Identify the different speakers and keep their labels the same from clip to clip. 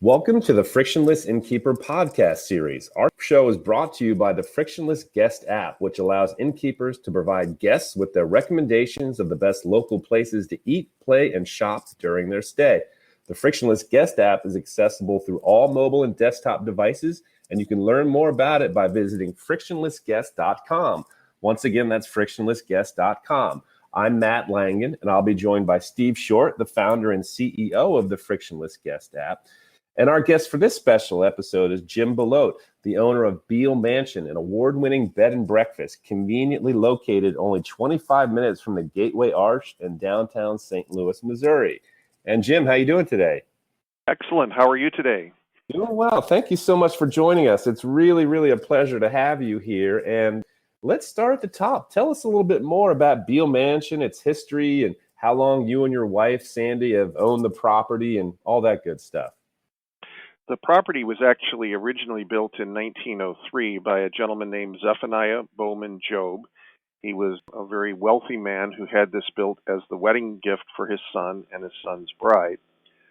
Speaker 1: Welcome to the Frictionless Innkeeper podcast series. Our show is brought to you by the Frictionless Guest app, which allows innkeepers to provide guests with their recommendations of the best local places to eat, play, and shop during their stay. The Frictionless Guest app is accessible through all mobile and desktop devices, and you can learn more about it by visiting frictionlessguest.com. Once again, that's frictionlessguest.com. I'm Matt Langen, and I'll be joined by Steve Short, the founder and CEO of the Frictionless Guest app. And our guest for this special episode is Jim Belote, the owner of Beall Mansion, an award-winning bed and breakfast conveniently located only 25 minutes from the Gateway Arch in downtown St. Louis, Missouri. And Jim, how you doing today?
Speaker 2: Excellent. How are you today?
Speaker 1: Doing well. Thank you so much for joining us. It's really, really a pleasure to have you here. And let's start at the top. Tell us a little bit more about Beall Mansion, its history, and how long you and your wife, Sandy, have owned the property and all that good stuff.
Speaker 2: The property was actually originally built in 1903 by a gentleman named Zephaniah Bowman Job. He was a very wealthy man who had this built as the wedding gift for his son and his son's bride.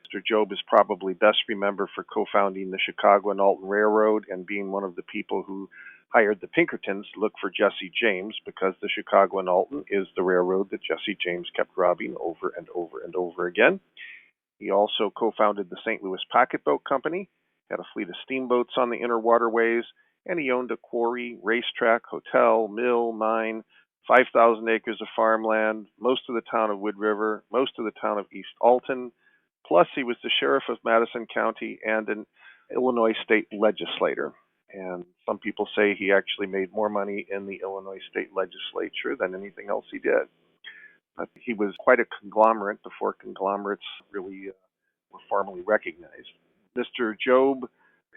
Speaker 2: Mr. Job is probably best remembered for co-founding the Chicago and Alton Railroad and being one of the people who hired the Pinkertons to look for Jesse James, because the Chicago and Alton is the railroad that Jesse James kept robbing over and over and over again. He also co-founded the St. Louis Packet Boat Company, had a fleet of steamboats on the inner waterways, and he owned a quarry, racetrack, hotel, mill, mine, 5,000 acres of farmland, most of the town of Wood River, most of the town of East Alton. Plus, he was the sheriff of Madison County and an Illinois state legislator. And some people say he actually made more money in the Illinois state legislature than anything else he did. He was quite a conglomerate before conglomerates really were formally recognized. Mr. Job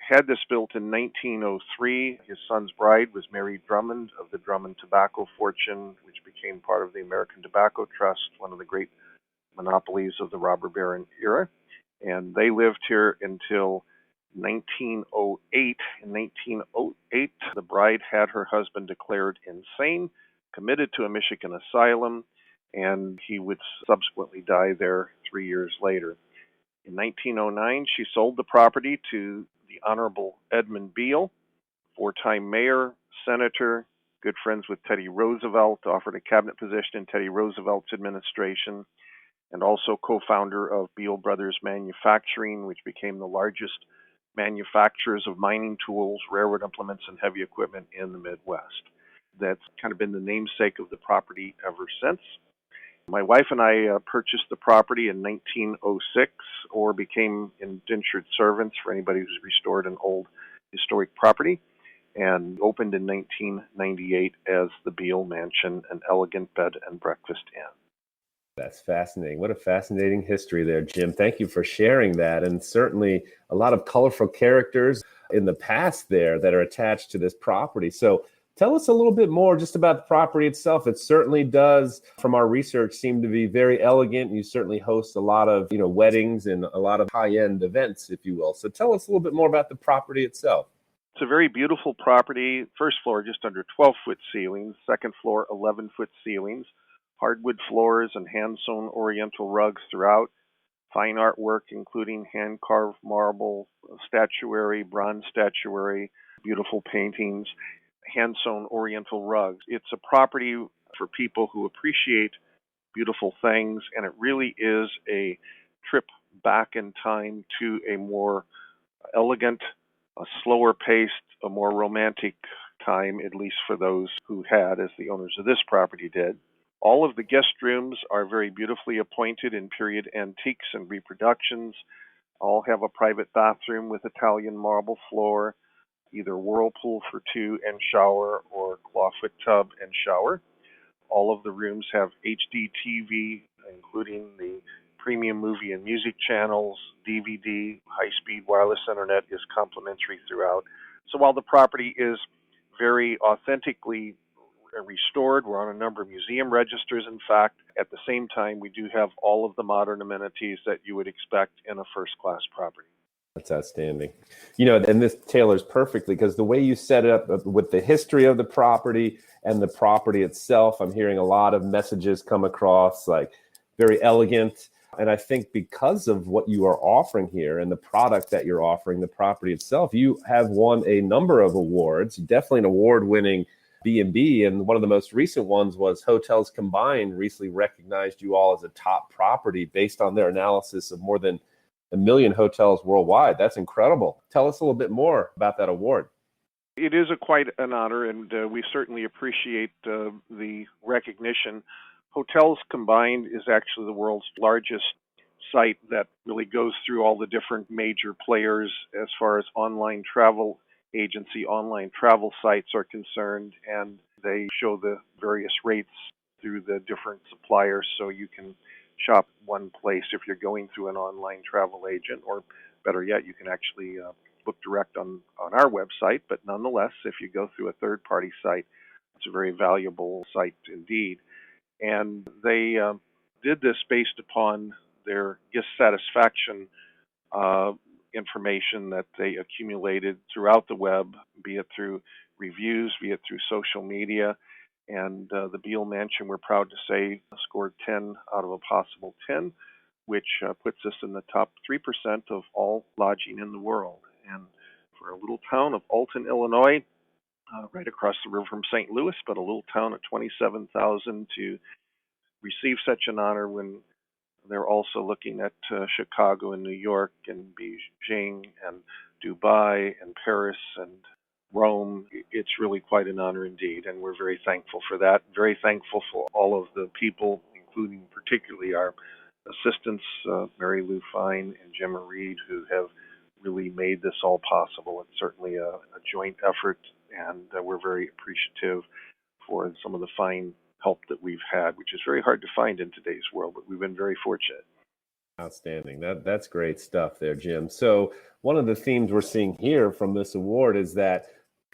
Speaker 2: had this built in 1903. His son's bride was Mary Drummond of the Drummond Tobacco fortune, which became part of the American Tobacco Trust, one of the great monopolies of the robber baron era. And they lived here until 1908. In 1908, the bride had her husband declared insane, committed to a Michigan asylum, and he would subsequently die there 3 years later. In 1909, she sold the property to the Honorable Edmund Beall, four-time mayor, senator, good friends with Teddy Roosevelt, offered a cabinet position in Teddy Roosevelt's administration, and also co-founder of Beall Brothers Manufacturing, which became the largest manufacturers of mining tools, railroad implements, and heavy equipment in the Midwest. That's kind of been the namesake of the property ever since. My wife and I purchased the property in 1906, or became indentured servants for anybody who's restored an old historic property, and opened in 1998 as the Beall Mansion, an elegant bed and breakfast inn.
Speaker 1: That's fascinating. What a fascinating history there, Jim. Thank you for sharing that. And certainly a lot of colorful characters in the past there that are attached to this property. So tell us a little bit more just about the property itself. It certainly does, from our research, seem to be very elegant. You certainly host a lot of, weddings and a lot of high-end events, if you will. So tell us a little bit more about the property itself.
Speaker 2: It's a very beautiful property. First floor, just under 12-foot ceilings. Second floor, 11-foot ceilings. Hardwood floors and hand-sewn oriental rugs throughout. Fine artwork, including hand-carved marble, statuary, bronze statuary, beautiful paintings, hand-sewn oriental rugs. It's a property for people who appreciate beautiful things, and it really is a trip back in time to a more elegant, a slower paced, a more romantic time, at least for those who had, as the owners of this property did. All of the guest rooms are very beautifully appointed in period antiques and reproductions. All have a private bathroom with Italian marble floor, either whirlpool for two and shower, or clawfoot tub and shower. All of the rooms have HD TV, including the premium movie and music channels, DVD, high-speed wireless internet is complimentary throughout. So while the property is very authentically restored, we're on a number of museum registers, in fact. At the same time, we do have all of the modern amenities that you would expect in a first-class property.
Speaker 1: That's outstanding. And this tailors perfectly, because the way you set it up with the history of the property and the property itself, I'm hearing a lot of messages come across, like very elegant, And I think because of what you are offering here and the product that you're offering, the property itself, you have won a number of awards, definitely an award-winning B&B. And one of the most recent ones was Hotels Combined recently recognized you all as a top property based on their analysis of more than 1 million hotels worldwide. That's incredible. Tell us a little bit more about that award.
Speaker 2: It is quite an honor, and we certainly appreciate the recognition. Hotels Combined is actually the world's largest site that really goes through all the different major players as far as online travel agency, online travel sites are concerned, and they show the various rates through the different suppliers, so you can shop one place if you're going through an online travel agent, or better yet, you can actually book direct on our website. But nonetheless, if you go through a third-party site, it's a very valuable site indeed. And they did this based upon their guest satisfaction information that they accumulated throughout the web, be it through reviews, be it through social media. And the Beall Mansion, we're proud to say, scored 10 out of a possible 10, which puts us in the top 3% of all lodging in the world. And for a little town of Alton, Illinois, right across the river from St. Louis, but a little town of 27,000, to receive such an honor when they're also looking at Chicago and New York and Beijing and Dubai and Paris and Rome. It's really quite an honor indeed, and we're very thankful for that. Very thankful for all of the people, including particularly our assistants, Mary Lou Fine and Gemma Reed, who have really made this all possible. It's certainly a joint effort, and we're very appreciative for some of the fine help that we've had, which is very hard to find in today's world, but we've been very fortunate.
Speaker 1: Outstanding. That's great stuff there, Jim. So one of the themes we're seeing here from this award is that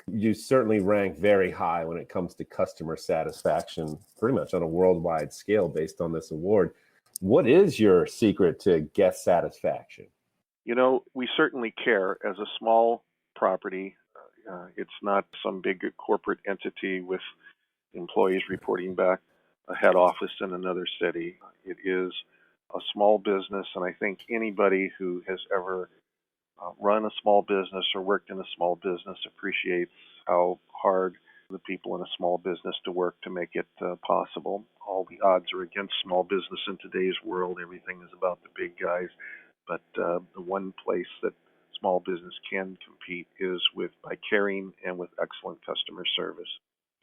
Speaker 1: you certainly rank very high when it comes to customer satisfaction, pretty much on a worldwide scale based on this award. What is your secret to guest satisfaction?
Speaker 2: You know, we certainly care. As a small property, it's not some big corporate entity with employees reporting back a head office in another city. It is a small business, and I think anybody who has ever run a small business or worked in a small business appreciates how hard the people in a small business to work to make it possible. All the odds are against small business in today's world. Everything is about the big guys. But the one place that small business can compete is by caring and with excellent customer service.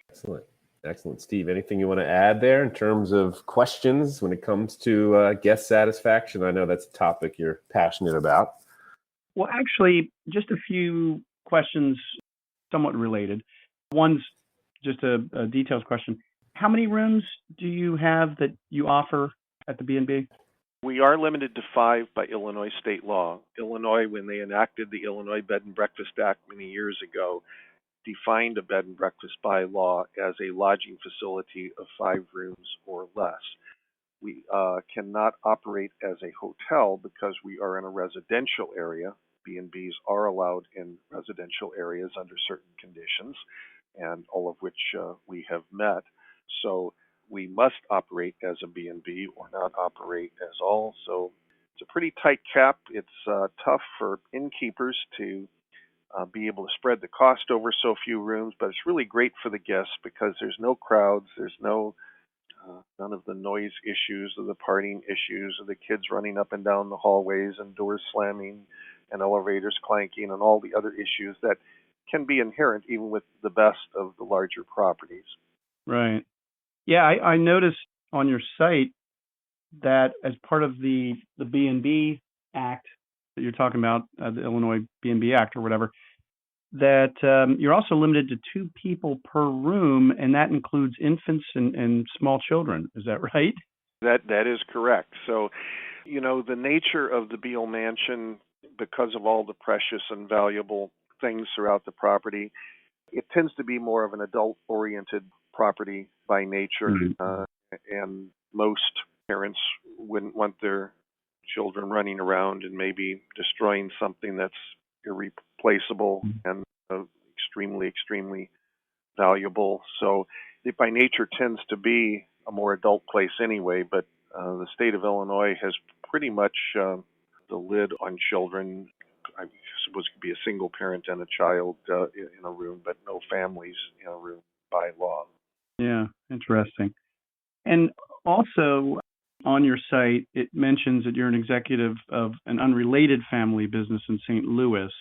Speaker 1: Excellent. Excellent. Steve, anything you want to add there in terms of questions when it comes to guest satisfaction? I know that's a topic you're passionate about.
Speaker 3: Well, actually, just a few questions somewhat related. One's just a details question. How many rooms do you have that you offer at the B&B?
Speaker 2: We are limited to 5 by Illinois state law. Illinois, when they enacted the Illinois Bed and Breakfast Act many years ago, defined a bed and breakfast by law as a lodging facility of 5 rooms or less. We cannot operate as a hotel because we are in a residential area. B&Bs are allowed in residential areas under certain conditions, and all of which we have met. So we must operate as a B&B or not operate as all. So it's a pretty tight cap. It's tough for innkeepers to be able to spread the cost over so few rooms, but it's really great for the guests because there's no crowds, there's none of the noise issues or the partying issues or the kids running up and down the hallways and doors slamming and elevators clanking and all the other issues that can be inherent even with the best of the larger properties.
Speaker 3: Right. Yeah, I noticed on your site that as part of the B&B Act that you're talking about, the Illinois B&B Act or whatever, that you're also limited to 2 people per room, and that includes infants and small children. Is that right?
Speaker 2: That is correct. So, you know, the nature of the Beall Mansion, because of all the precious and valuable things throughout the property, it tends to be more of an adult-oriented property by nature, and most parents wouldn't want their children running around and maybe destroying something that's irreplaceable and extremely, extremely valuable. So it by nature tends to be a more adult place anyway, but The state of Illinois has pretty much the lid on children. I suppose it could be a single parent and a child in a room, but no families in a room by law.
Speaker 3: Yeah, interesting. And also on your site, it mentions that you're an executive of an unrelated family business in St. Louis.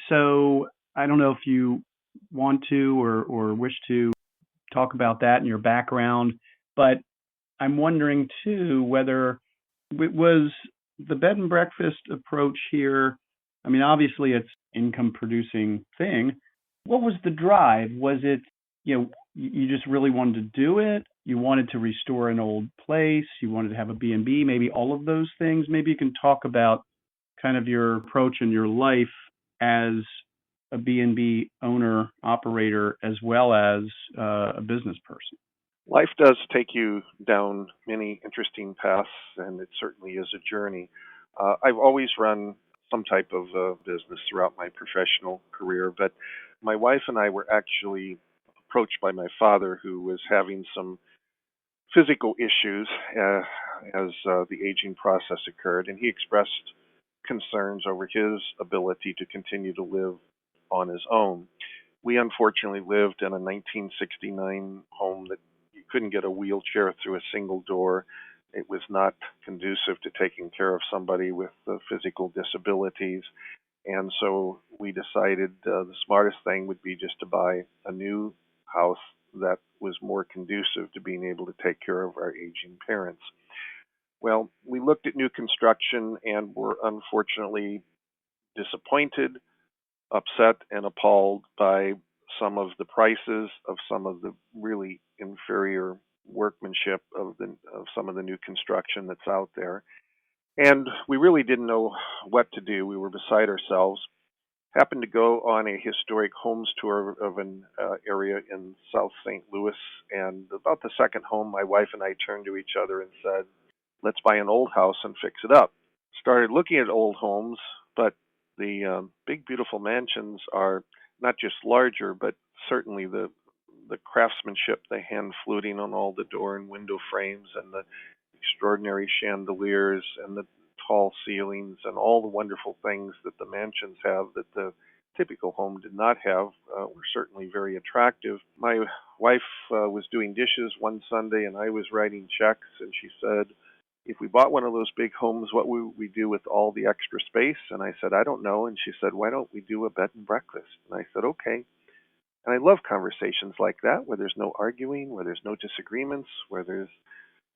Speaker 3: So I don't know if you want to or wish to talk about that and your background, but I'm wondering too whether it was the bed and breakfast approach here. I mean, obviously it's income producing thing. What was the drive? Was it, you just really wanted to do it? You wanted to restore an old place? You wanted to have a B&B? Maybe all of those things? Maybe you can talk about kind of your approach in your life as a B&B owner, operator, as well as a business person.
Speaker 2: Life does take you down many interesting paths, and it certainly is a journey. I've always run some type of business throughout my professional career, but my wife and I were actually approached by my father, who was having some physical issues as the aging process occurred, and he expressed concerns over his ability to continue to live on his own. We unfortunately lived in a 1969 home that you couldn't get a wheelchair through a single door. It was not conducive to taking care of somebody with physical disabilities. And so we decided the smartest thing would be just to buy a new house that was more conducive to being able to take care of our aging parents. Well, we looked at new construction and were unfortunately disappointed, upset, and appalled by some of the prices of some of the really inferior workmanship of some of the new construction that's out there. And we really didn't know what to do. We were beside ourselves. Happened to go on a historic homes tour of an area in South St. Louis, and about the second home, my wife and I turned to each other and said, let's buy an old house and fix it up. Started looking at old homes, but the big, beautiful mansions are not just larger, but certainly the craftsmanship, the hand fluting on all the door and window frames, and the extraordinary chandeliers, and the tall ceilings, and all the wonderful things that the mansions have that the typical home did not have, were certainly very attractive. My wife was doing dishes one Sunday, and I was writing checks, and she said, if we bought one of those big homes, what would we do with all the extra space? And I said, I don't know. And she said, why don't we do a bed and breakfast? And I said, okay. And I love conversations like that, where there's no arguing, where there's no disagreements, where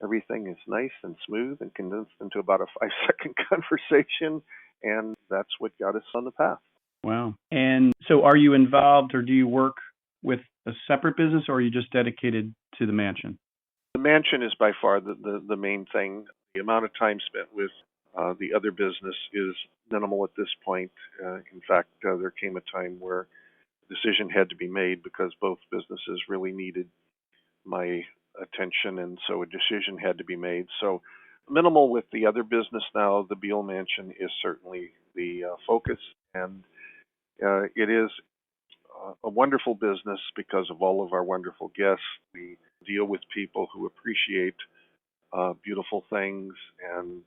Speaker 2: everything is nice and smooth and condensed into about a 5-second conversation. And that's what got us on the path.
Speaker 3: Wow. And so are you involved, or do you work with a separate business, or are you just dedicated to the mansion?
Speaker 2: The mansion is by far the main thing. The amount of time spent with the other business is minimal at this point. In fact, there came a time where a decision had to be made because both businesses really needed my attention, and so a decision had to be made. So minimal with the other business now. The Beall Mansion is certainly the focus, and it is a wonderful business because of all of our wonderful guests. We deal with people who appreciate beautiful things, and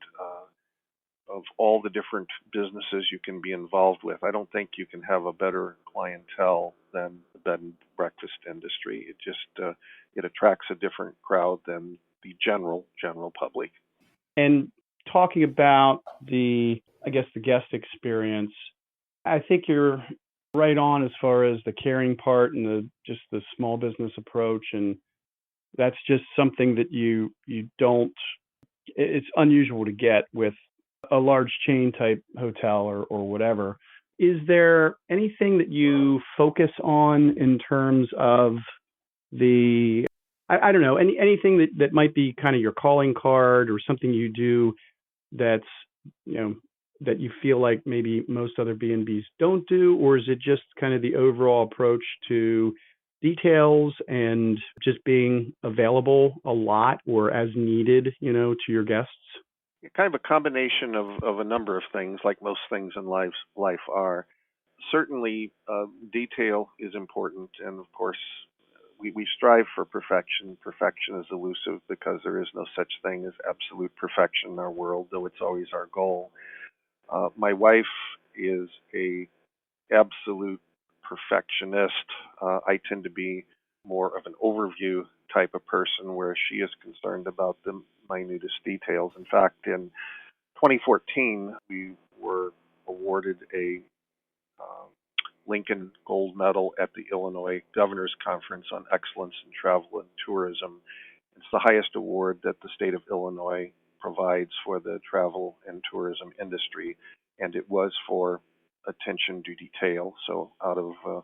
Speaker 2: of all the different businesses you can be involved with, I don't think you can have a better clientele than the bed and breakfast industry. It just it attracts a different crowd than the general public.
Speaker 3: And talking about the guest experience, I think you're right on as far as the caring part and the small business approach, and that's just something that you don't. It's unusual to get with a large chain type hotel or whatever. Is there anything that you focus on in terms of I don't know, anything that might be kind of your calling card, or something you do that's, that you feel like maybe most other B&Bs don't do? Or is it just kind of the overall approach to details and just being available a lot or as needed, to your guests?
Speaker 2: Kind of a combination of a number of things, like most things in life are. Certainly, detail is important, and of course, we strive for perfection. Perfection is elusive because there is no such thing as absolute perfection in our world, though it's always our goal. My wife is a absolute perfectionist. I tend to be more of an overview type of person where she is concerned about the minutest details. In fact, in 2014, we were awarded a uh, Lincoln Gold Medal at the Illinois Governor's Conference on Excellence in Travel and Tourism. It's the highest award that the state of Illinois provides for the travel and tourism industry, and it was for attention to detail. So out of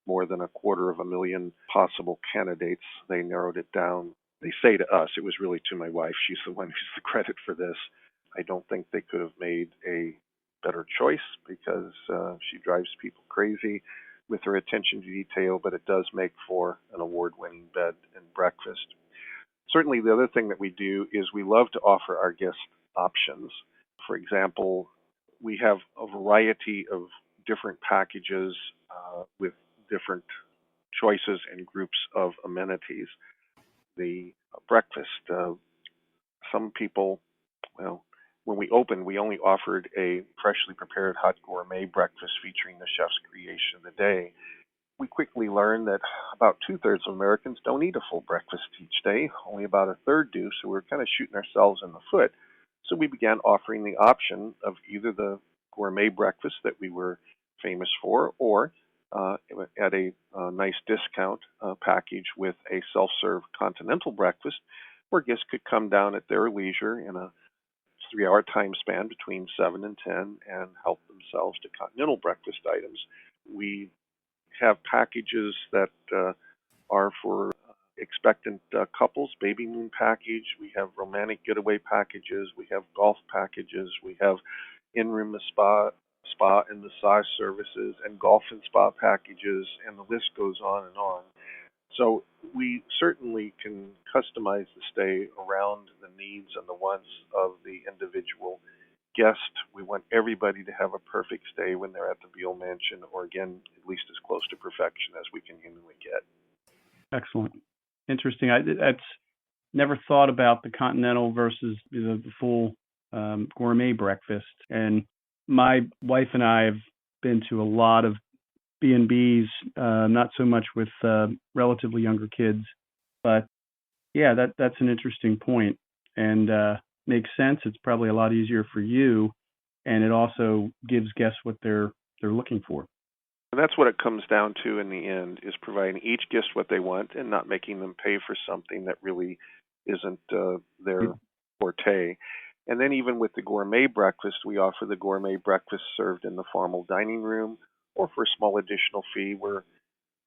Speaker 2: more than 250,000 possible candidates, they narrowed it down. They say to us, it was really to my wife, she's the one who's the credit for this. I don't think they could have made a better choice because she drives people crazy with her attention to detail, but it does make for an award-winning bed and breakfast. Certainly, the other thing that we do is we love to offer our guests options. For example, we have a variety of different packages with different choices and groups of amenities. The breakfast, some people, well, when we opened, we only offered a freshly prepared hot gourmet breakfast featuring the chef's creation of the day. We quickly learned that about 2/3 of Americans don't eat a full breakfast each day. Only about a third do, so we're kind of shooting ourselves in the foot. So we began offering the option of either the gourmet breakfast that we were famous for, or at a nice discount package with a self-serve continental breakfast, where guests could come down at their leisure in a 3-hour time span between 7 and 10 and help themselves to continental breakfast items. We have packages that are for expectant couples, baby moon package. We have romantic getaway packages. We have golf packages. We have in-room spa and massage services, and golf and spa packages, and the list goes on and on. So we certainly can customize the stay around the needs and the wants of the individual guest. We want everybody to have a perfect stay when they're at the Beall Mansion, or again, at least as close to perfection as we can humanly get.
Speaker 3: Excellent. Interesting. That's never thought about the continental versus the full gourmet breakfast. And my wife and I have been to a lot of B&Bs, not so much with relatively younger kids, but yeah, that's an interesting point, and makes sense. It's probably a lot easier for you, and it also gives guests what they're looking for.
Speaker 2: And that's what it comes down to in the end, is providing each guest what they want and not making them pay for something that really isn't their forte. And then even with the gourmet breakfast, we offer the gourmet breakfast served in the formal dining room, or for a small additional fee. We're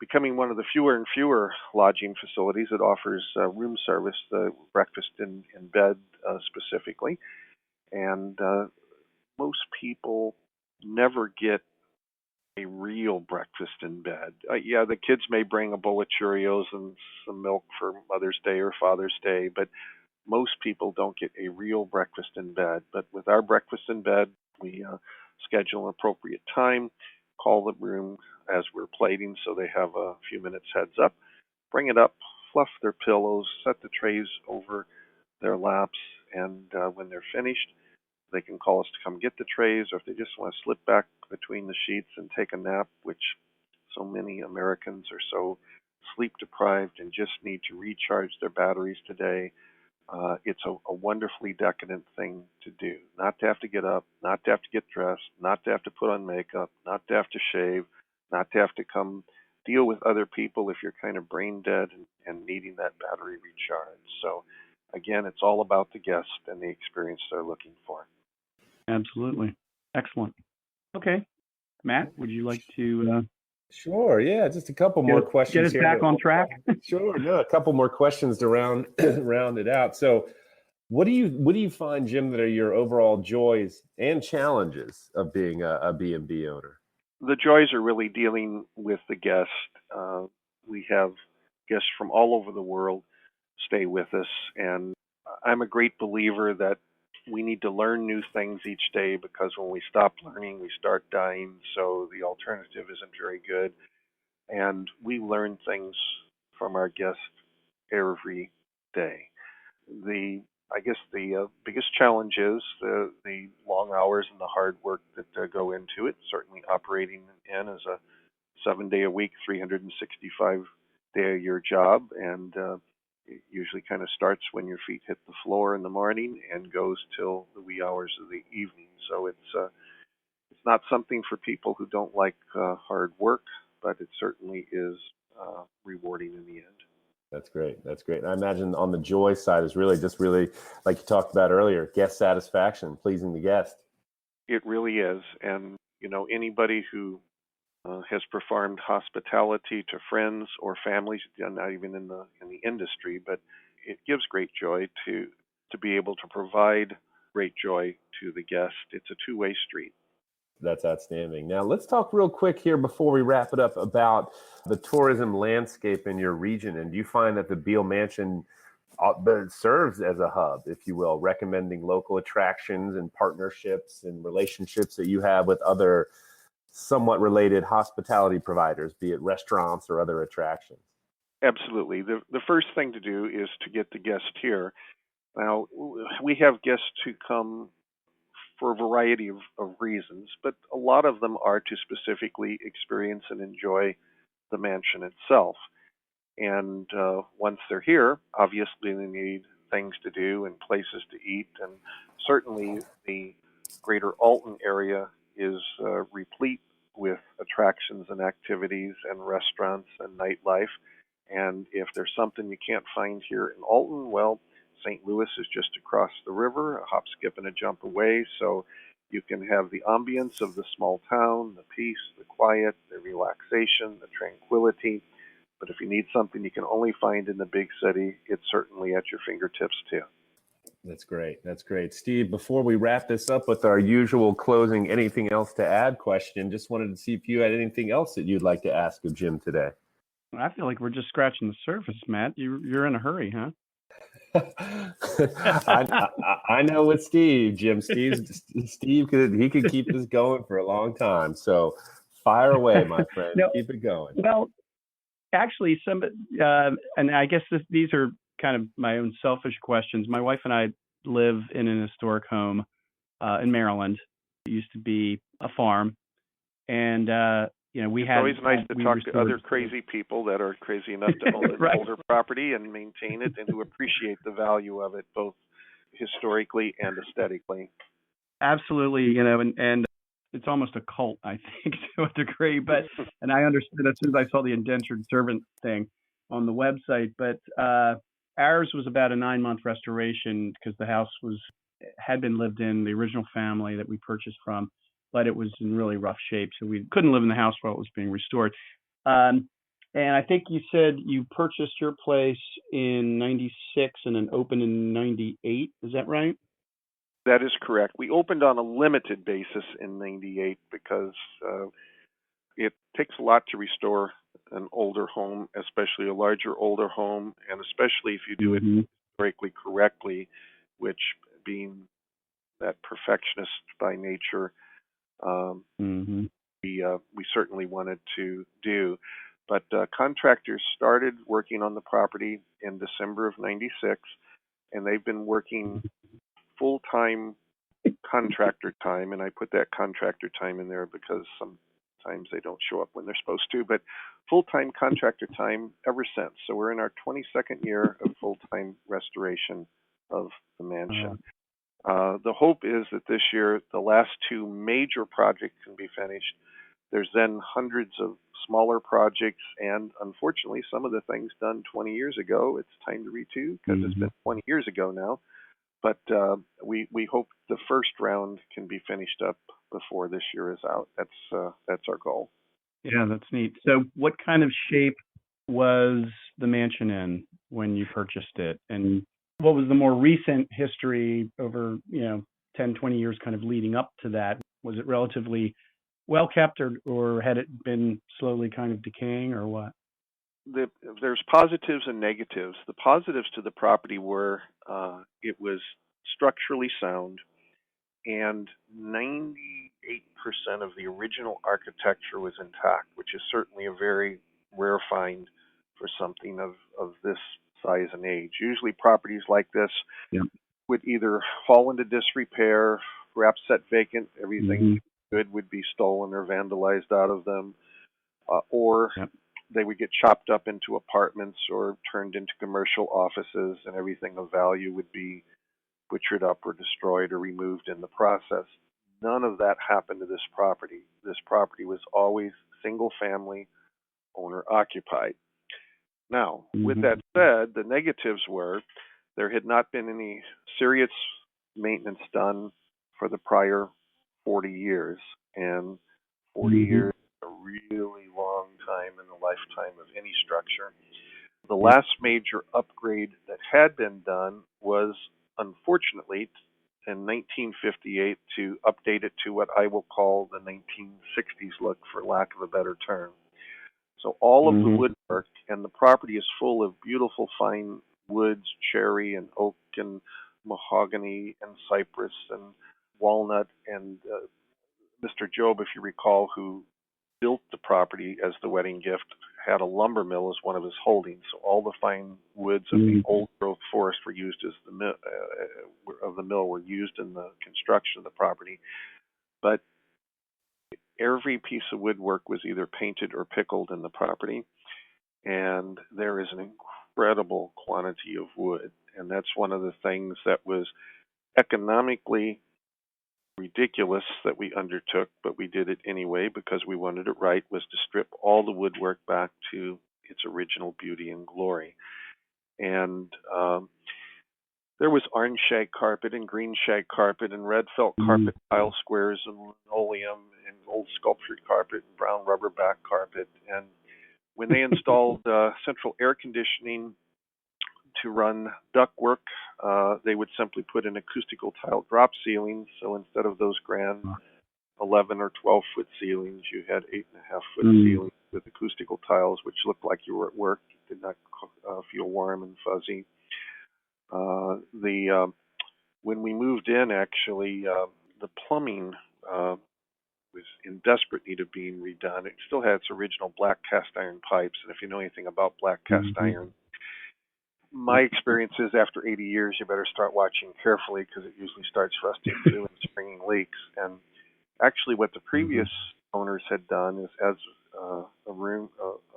Speaker 2: becoming one of the fewer and fewer lodging facilities that offers room service, the breakfast in bed specifically. And most people never get a real breakfast in bed. Yeah, the kids may bring a bowl of Cheerios and some milk for Mother's Day or Father's Day, but most people don't get a real breakfast in bed. But with our breakfast in bed, we schedule an appropriate time, call the room as we're plating so they have a few minutes heads up, bring it up, fluff their pillows, set the trays over their laps, and when they're finished, they can call us to come get the trays, or if they just want to slip back between the sheets and take a nap, which so many Americans are so sleep deprived and just need to recharge their batteries today. It's a wonderfully decadent thing to do. Not to have to get up, not to have to get dressed, not to have to put on makeup, not to have to shave, not to have to come deal with other people if you're kind of brain dead and needing that battery recharge. So again, it's all about the guest and the experience they're looking for.
Speaker 3: Absolutely. Excellent. Okay. Matt, would you like to
Speaker 1: Sure. Yeah. Just a couple more questions
Speaker 3: get us
Speaker 1: here.
Speaker 3: back on track?
Speaker 1: Sure. No, a couple more questions to round it out. So, what do you find, Jim, that are your overall joys and challenges of being a B&B owner?
Speaker 2: The joys are really dealing with the guest. We have guests from all over the world stay with us, and I'm a great believer that we need to learn new things each day, because when we stop learning, we start dying. So the alternative isn't very good. And we learn things from our guests every day. I guess the biggest challenge is the long hours and the hard work that go into it. Certainly, operating an inn is a 7-day a week, 365-day-a-year job, and it usually kind of starts when your feet hit the floor in the morning and goes till the wee hours of the evening. So it's not something for people who don't like hard work, but it certainly is rewarding in the end.
Speaker 1: That's great. That's great. And I imagine on the joy side is really like you talked about earlier, guest satisfaction, pleasing the guest.
Speaker 2: It really is. And, anybody who has performed hospitality to friends or families, not even in the industry, but it gives great joy to be able to provide great joy to the guest. It's a two-way street.
Speaker 1: That's outstanding. Now, let's talk real quick here before we wrap it up about the tourism landscape in your region. And do you find that the Beall Mansion serves as a hub, if you will, recommending local attractions and partnerships and relationships that you have with other somewhat related hospitality providers, be it restaurants or other attractions?
Speaker 2: Absolutely. The first thing to do is to get the guest here. Now, we have guests who come for a variety of reasons, but a lot of them are to specifically experience and enjoy the mansion itself. And once they're here, obviously they need things to do and places to eat. And certainly the greater Alton area is replete with attractions and activities and restaurants and nightlife. And if there's something you can't find here in Alton, well, St. Louis is just across the river, a hop, skip, and a jump away. So you can have the ambience of the small town, the peace, the quiet, the relaxation, the tranquility. But if you need something you can only find in the big city, it's certainly at your fingertips too.
Speaker 1: That's great. That's great. Steve, before we wrap this up with our usual closing anything else to add question, just wanted to see if you had anything else that you'd like to ask of Jim today.
Speaker 3: I feel like we're just scratching the surface, Matt. You're in a hurry, huh?
Speaker 1: I know with Steve, Jim. Steve could keep this going for a long time. So fire away, my friend.
Speaker 3: No,
Speaker 1: keep it going.
Speaker 3: Well, actually, and I guess these are kind of my own selfish questions. My wife and I live in an historic home in Maryland. It used to be a farm, and
Speaker 2: it's always nice to talk to other crazy people that are crazy enough to own an
Speaker 3: right.
Speaker 2: older property and maintain it, and who appreciate the value of it both historically and aesthetically.
Speaker 3: Absolutely, and it's almost a cult, I think, to a degree. But and I understood as soon as I saw the indentured servant thing on the website. But ours was about a 9-month restoration because the house had been lived in, the original family that we purchased from, but it was in really rough shape, so we couldn't live in the house while it was being restored. And I think you said you purchased your place in '96 and then opened in '98. Is that right?
Speaker 2: That is correct. We opened on a limited basis in '98 because it takes a lot to restore an older home, especially a larger older home, and especially if you do it historically correctly, which being that perfectionist by nature, we certainly wanted to do. But contractors started working on the property in December of '96, and they've been working full-time contractor time, and I put that contractor time in there because sometimes they don't show up when they're supposed to, but full-time contractor time ever since. So we're in our 22nd year of full-time restoration of the mansion. The hope is that this year the last 2 major projects can be finished. There's then hundreds of smaller projects, and unfortunately some of the things done 20 years ago, it's time to redo because it's been 20 years ago now. But we hope the first round can be finished up before this year is out. That's our goal.
Speaker 3: Yeah, that's neat. So what kind of shape was the mansion in when you purchased it? And what was the more recent history over, 10, 20 years kind of leading up to that? Was it relatively well kept, or had it been slowly kind of decaying, or what?
Speaker 2: There's positives and negatives. The positives to the property were it was structurally sound, and 98% of the original architecture was intact, which is certainly a very rare find for something of this size and age. Usually properties like this would either fall into disrepair, perhaps set vacant, everything good would be stolen or vandalized out of them, or they would get chopped up into apartments or turned into commercial offices, and everything of value would be butchered up or destroyed or removed in the process. None of that happened to this property. This property was always single family, owner occupied. Now, with that said, the negatives were there had not been any serious maintenance done for the prior 40 years, and 40 years is a really long time in the lifetime of any structure. The last major upgrade that had been done was, unfortunately, in 1958 to update it to what I will call the 1960s look, for lack of a better term. So all of the woodwork, and the property is full of beautiful fine woods, cherry and oak and mahogany and cypress and walnut. And Mr. Job, if you recall, who built the property as the wedding gift, had a lumber mill as one of his holdings. So all the fine woods of the old growth forest were used as the mill were used in the construction of the property. But every piece of woodwork was either painted or pickled in the property, and there is an incredible quantity of wood, and that's one of the things that was economically ridiculous that we undertook, but we did it anyway because we wanted it right, was to strip all the woodwork back to its original beauty and glory. And there was orange shag carpet and green shag carpet and red felt carpet tile squares and linoleum and old sculptured carpet and brown rubber back carpet. And when they installed central air conditioning to run ductwork, they would simply put in acoustical tile drop ceilings. So instead of those grand 11 or 12-foot ceilings, you had 8.5-foot ceilings with acoustical tiles, which looked like you were at work. You did not feel warm and fuzzy. When we moved in, actually, the plumbing was in desperate need of being redone. It still had its original black cast iron pipes, and if you know anything about black cast iron, my experience is after 80 years, you better start watching carefully because it usually starts rusting too and springing leaks. And actually, what the previous owners had done is, as a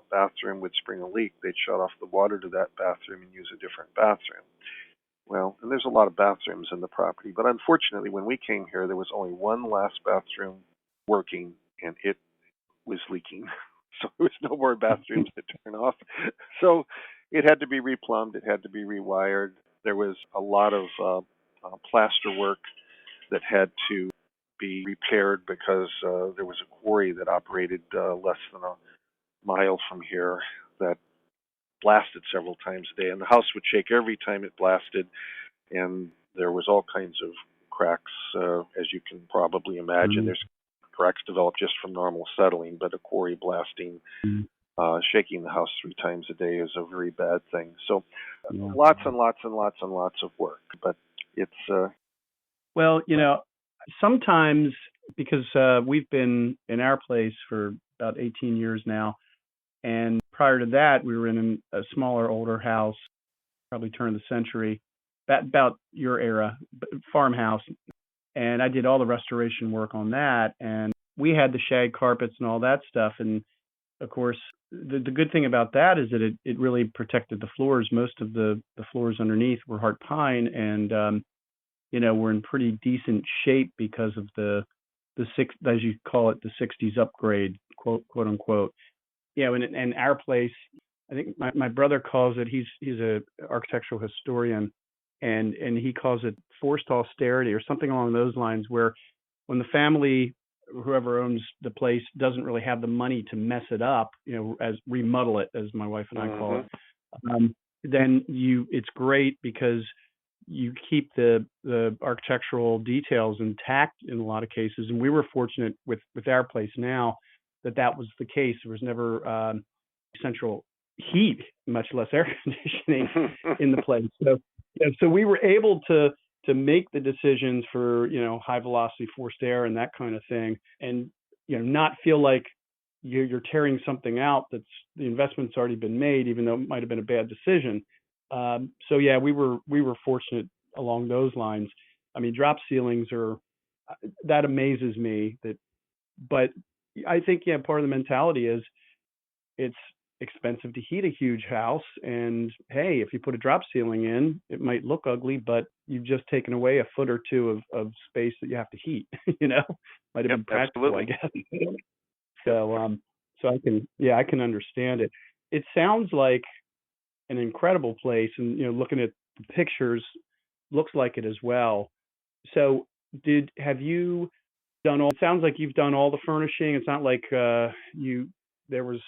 Speaker 2: bathroom would spring a leak, they'd shut off the water to that bathroom and use a different bathroom. Well, and there's a lot of bathrooms in the property, but unfortunately, when we came here, there was only one last bathroom working, and it was leaking. So there was no more bathrooms to turn off. So it had to be replumbed. It had to be rewired. There was a lot of plaster work that had to be repaired because there was a quarry that operated less than a mile from here that blasted several times a day, and the house would shake every time it blasted, and there was all kinds of cracks, as you can probably imagine. There's cracks developed just from normal settling, but a quarry blasting, shaking the house 3 times a day is a very bad thing. So lots and lots and lots and lots of work, but it's...
Speaker 3: Well, sometimes, because we've been in our place for about 18 years now, and prior to that, we were in a smaller, older house, probably turn of the century, about your era, farmhouse. And I did all the restoration work on that. And we had the shag carpets and all that stuff. And of course, the good thing about that is that it really protected the floors. Most of the floors underneath were heart pine, and we're in pretty decent shape because of the as you call it, the 60s upgrade, quote unquote. And our place, I think my brother calls it, he's a architectural historian, and he calls it forced austerity or something along those lines, where when the family, whoever owns the place, doesn't really have the money to mess it up, as remodel it, as my wife and I call it, then it's great because you keep the architectural details intact in a lot of cases. And we were fortunate with our place now that was the case. There was never central heat, much less air conditioning in the place. So we were able to make the decisions for high velocity forced air and that kind of thing, and not feel like you're tearing something out that's the investment's already been made, even though it might have been a bad decision. So yeah, we were fortunate along those lines. I mean, drop ceilings that amazes me. But I think part of the mentality is it's expensive to heat a huge house, and hey, if you put a drop ceiling in, it might look ugly, but you've just taken away a foot or two of space that you have to heat. Might have been practical,
Speaker 2: absolutely.
Speaker 3: I guess. So I can understand it. It sounds like an incredible place, and looking at the pictures, looks like it as well. So have you done all? It sounds like you've done all the furnishing. It's not like there was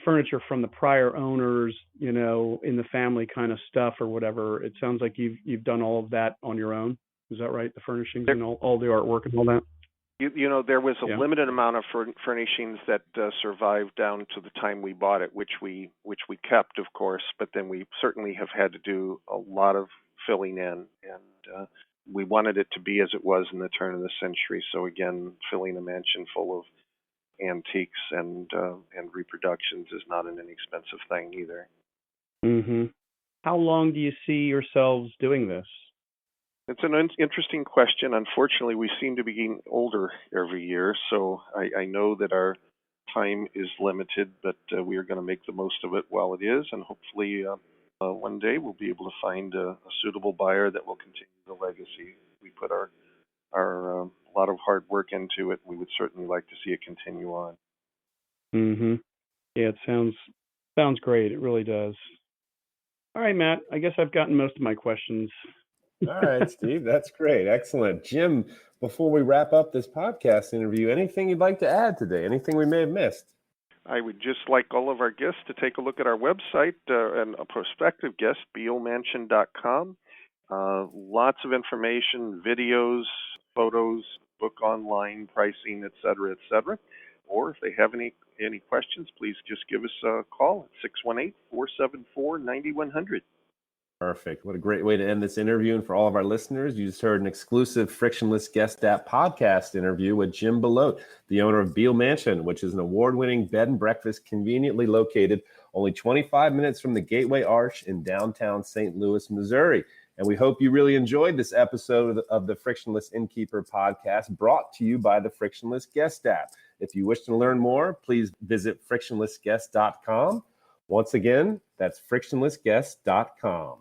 Speaker 3: furniture from the prior owners, in the family kind of stuff or whatever. It sounds like you've done all of that on your own. Is that right? The furnishings and all the artwork and all that.
Speaker 2: There was a limited amount of furnishings that survived down to the time we bought it, which we kept, of course. But then we certainly have had to do a lot of filling in, and we wanted it to be as it was in the turn of the century. So again, filling a mansion full of antiques and reproductions is not an inexpensive thing either.
Speaker 3: Mm-hmm. How long do you see yourselves doing this?
Speaker 2: It's an interesting question. Unfortunately, we seem to be getting older every year, so I know that our time is limited, but we are going to make the most of it while it is, and hopefully one day we'll be able to find a suitable buyer that will continue the legacy. We put our a lot of hard work into it. We would certainly like to see it continue on.
Speaker 3: Mm-hmm. Yeah, it sounds great. It really does. All right, Matt, I guess I've gotten most of my questions.
Speaker 1: All right, Steve, that's great. Excellent. Jim, before we wrap up this podcast interview, anything you'd like to add today? Anything we may have missed?
Speaker 2: I would just like all of our guests to take a look at our website and a prospective guest, beallmansion.com. Lots of information, videos, photos, book online, pricing, et cetera, et cetera. Or if they have any questions, please just give us a call at 618-474-9100.
Speaker 1: Perfect. What a great way to end this interview. And for all of our listeners, you just heard an exclusive Frictionless Guest App podcast interview with Jim Belote, the owner of Beall Mansion, which is an award-winning bed and breakfast conveniently located only 25 minutes from the Gateway Arch in downtown St. Louis, Missouri. And we hope you really enjoyed this episode of the Frictionless Innkeeper podcast, brought to you by the Frictionless Guest App. If you wish to learn more, please visit frictionlessguest.com. Once again, that's frictionlessguest.com.